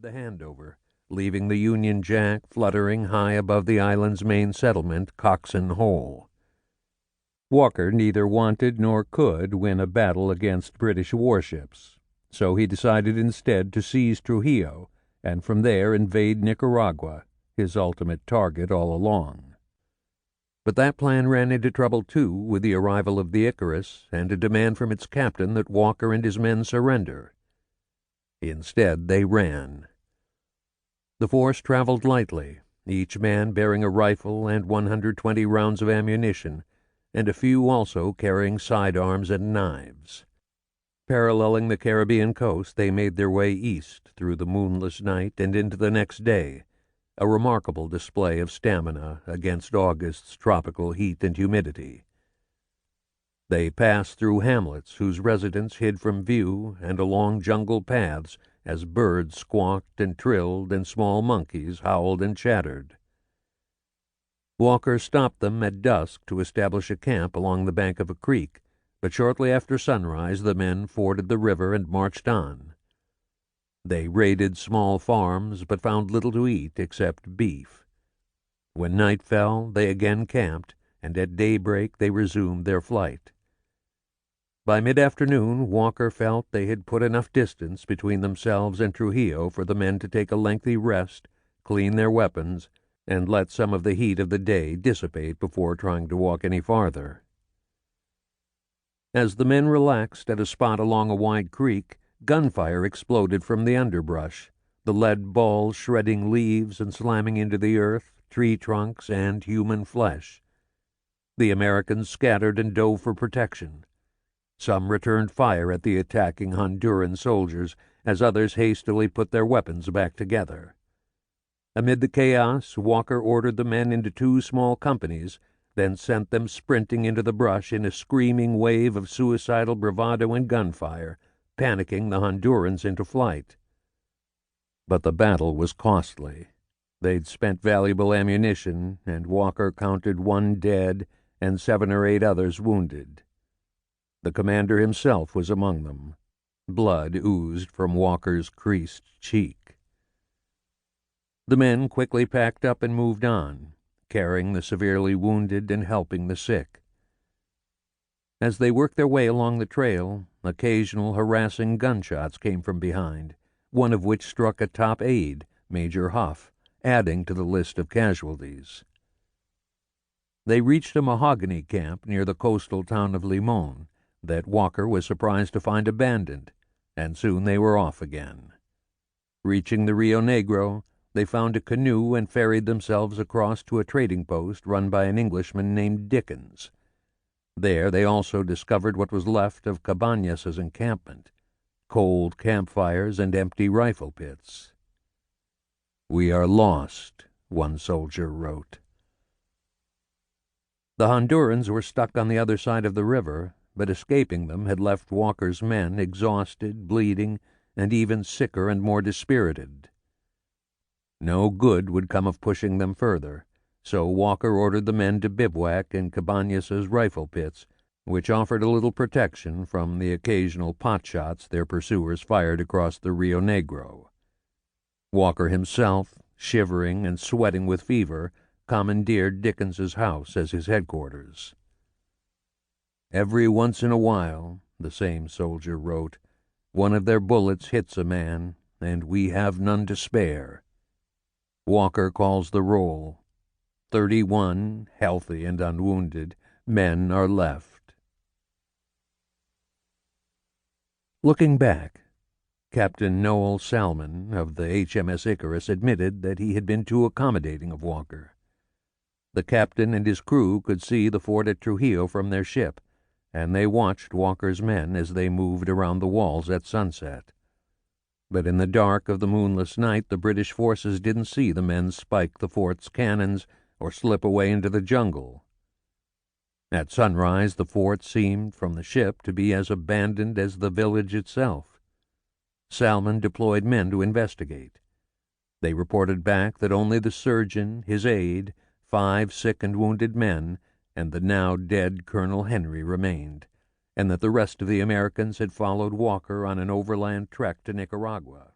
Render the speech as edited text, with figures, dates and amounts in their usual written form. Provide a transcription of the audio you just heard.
the handover, leaving the Union Jack fluttering high above the island's main settlement, Coxon Hole. Walker neither wanted nor could win a battle against British warships, so he decided instead to seize Trujillo and from there invade Nicaragua, his ultimate target all along. But that plan ran into trouble, too, with the arrival of the Icarus and a demand from its captain that Walker and his men surrender. Instead, they ran. The force traveled lightly, each man bearing a rifle and 120 rounds of ammunition, and a few also carrying sidearms and knives. Paralleling the Caribbean coast, they made their way east through the moonless night and into the next day, a remarkable display of stamina against August's tropical heat and humidity. They passed through hamlets whose residents hid from view and along jungle paths as birds squawked and trilled and small monkeys howled and chattered. Walker stopped them at dusk to establish a camp along the bank of a creek, but shortly after sunrise the men forded the river and marched on. They raided small farms, but found little to eat except beef. When night fell, they again camped, and at daybreak they resumed their flight. By mid-afternoon, Walker felt they had put enough distance between themselves and Trujillo for the men to take a lengthy rest, clean their weapons, and let some of the heat of the day dissipate before trying to walk any farther. As the men relaxed at a spot along a wide creek, gunfire exploded from the underbrush, the lead balls shredding leaves and slamming into the earth, tree trunks, and human flesh. The Americans scattered and dove for protection. Some returned fire at the attacking Honduran soldiers, as others hastily put their weapons back together. Amid the chaos, Walker ordered the men into two small companies, then sent them sprinting into the brush in a screaming wave of suicidal bravado and gunfire, panicking the Hondurans into flight. But the battle was costly. They'd spent valuable ammunition, and Walker counted 1 dead and 7 or 8 others wounded. The commander himself was among them. Blood oozed from Walker's creased cheek. The men quickly packed up and moved on, carrying the severely wounded and helping the sick. As they worked their way along the trail, occasional harassing gunshots came from behind, one of which struck a top aide, Major Huff, adding to the list of casualties. They reached a mahogany camp near the coastal town of Limon that Walker was surprised to find abandoned, and soon they were off again. Reaching the Rio Negro, they found a canoe and ferried themselves across to a trading post run by an Englishman named Dickens. There they also discovered what was left of Cabañas's encampment, cold campfires and empty rifle pits. "We are lost," one soldier wrote. The Hondurans were stuck on the other side of the river, but escaping them had left Walker's men exhausted, bleeding, and even sicker and more dispirited. No good would come of pushing them further, so Walker ordered the men to bivouac in Cabañas's rifle pits, which offered a little protection from the occasional pot shots their pursuers fired across the Rio Negro. Walker himself, shivering and sweating with fever, commandeered Dickens's house as his headquarters. "Every once in a while," the same soldier wrote, "one of their bullets hits a man, and we have none to spare." Walker calls the roll. 31, healthy and unwounded, men are left. Looking back, Captain Noel Salmon of the HMS Icarus admitted that he had been too accommodating of Walker. The captain and his crew could see the fort at Trujillo from their ship, and they watched Walker's men as they moved around the walls at sunset. But in the dark of the moonless night, the British forces didn't see the men spike the fort's cannons or slip away into the jungle. At sunrise, the fort seemed, from the ship, to be as abandoned as the village itself. Salmon deployed men to investigate. They reported back that only the surgeon, his aide, 5 sick and wounded men, and the now dead Colonel Henry remained, and that the rest of the Americans had followed Walker on an overland trek to Nicaragua.